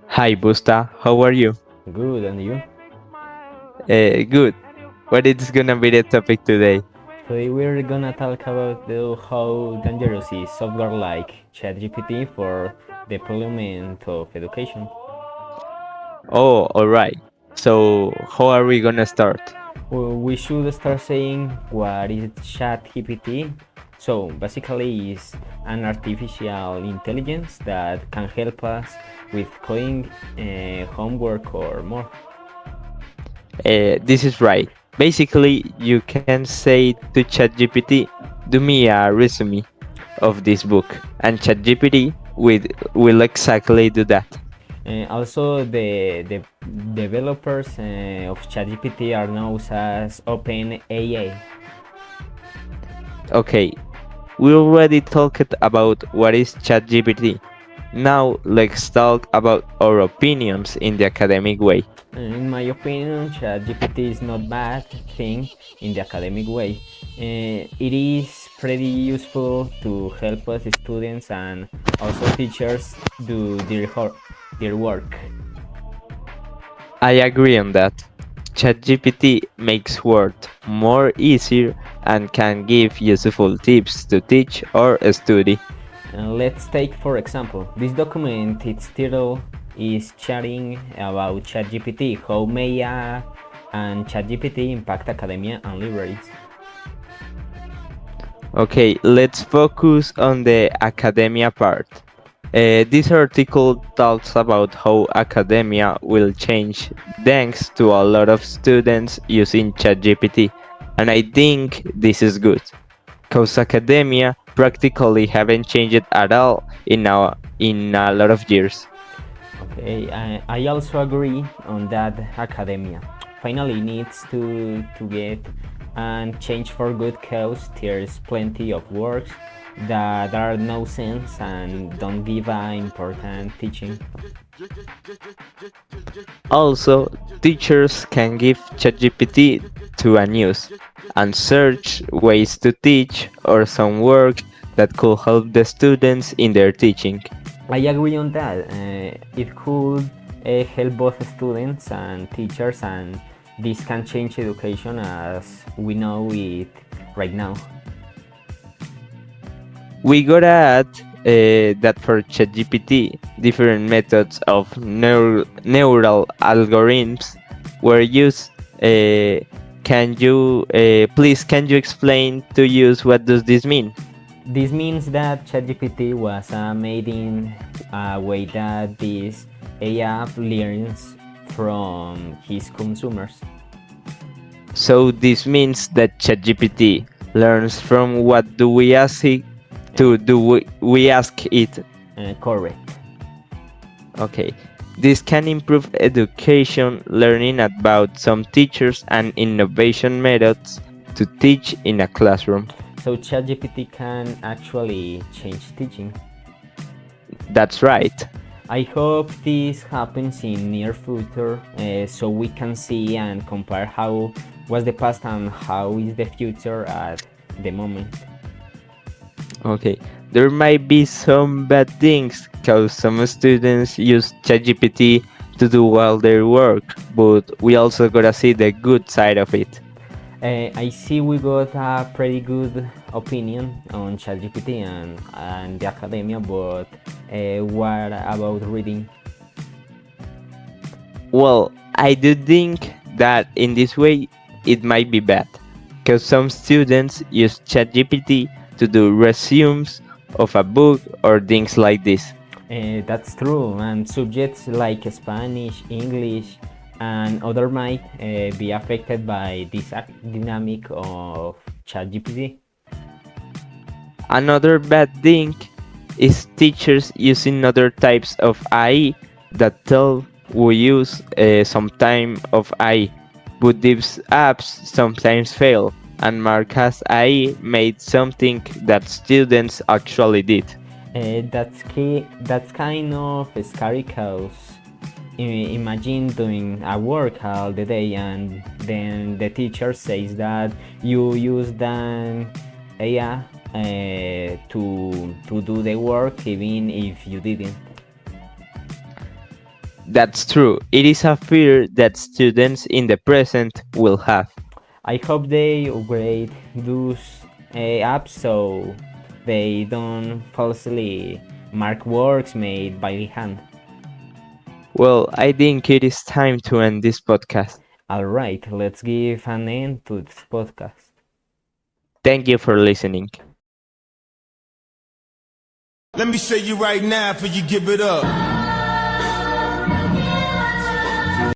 Hi Busta, how are you? Good, and you? Good. What is gonna be the topic today? Today we're gonna talk about how dangerous is software like ChatGPT for deployment of education. Oh, alright. So, how are we gonna start? Well, we should start saying what is ChatGPT. So basically, it's an artificial intelligence that can help us with coding, homework, or more. This is right. Basically, you can say to ChatGPT, do me a resume of this book, and ChatGPT will exactly do that. Also, the developers of ChatGPT are known as OpenAI. Okay, we already talked about what is ChatGPT. Now, let's talk about our opinions in the academic way. In my opinion, ChatGPT is not bad thing in the academic way. It is pretty useful to help us students and also teachers do their work. I agree on that. ChatGPT makes work more easier and can give useful tips to teach or study. Let's take for example this document. Its title is chatting about ChatGPT, how may and ChatGPT impact academia and libraries. Okay, let's focus on the academia part. This article talks about how academia will change thanks to a lot of students using ChatGPT, and I think this is good, because academia practically haven't changed at all in a lot of years. Okay, I also agree on that academia finally needs to get and change for good cause. There's plenty of works that are no sense and don't give important teaching. Also, teachers can give ChatGPT to a news and search ways to teach or some work that could help the students in their teaching. I agree on that. It could help both students and teachers, and this can change education as we know it right now. We gotta add that for ChatGPT, different methods of neural algorithms were used. Can you explain to use what does this mean? This means that ChatGPT was made in a way that this AI learns from his consumers. So this means that ChatGPT learns from what do we ask it to do we ask it. Correct. Okay. This can improve education learning about some teachers and innovation methods to teach in a classroom. So ChatGPT can actually change teaching. That's right. I hope this happens in near future, so we can see and compare how was the past and how is the future at the moment. Okay. There might be some bad things because some students use ChatGPT to do all their work, but we also gotta see the good side of it. I see we got a pretty good opinion on ChatGPT and the academia, but what about reading? Well, I do think that in this way it might be bad because some students use ChatGPT to do resumes of a book or things like this. That's true, and subjects like Spanish, English, and other might be affected by this dynamic of ChatGPT. Another bad thing is teachers using other types of AI that tell we use some time of AI, but these apps sometimes fail and mark as AI made something that students actually did. That's kind of scary cause imagine doing a work all the day and then the teacher says that you use an AI to do the work even if you didn't. That's true. It is a fear that students in the present will have. I hope they upgrade those apps so they don't falsely mark works made by hand. Well, I think it is time to end this podcast. Alright, let's give an end to this podcast. Thank you for listening. Let me show you right now before you give it up.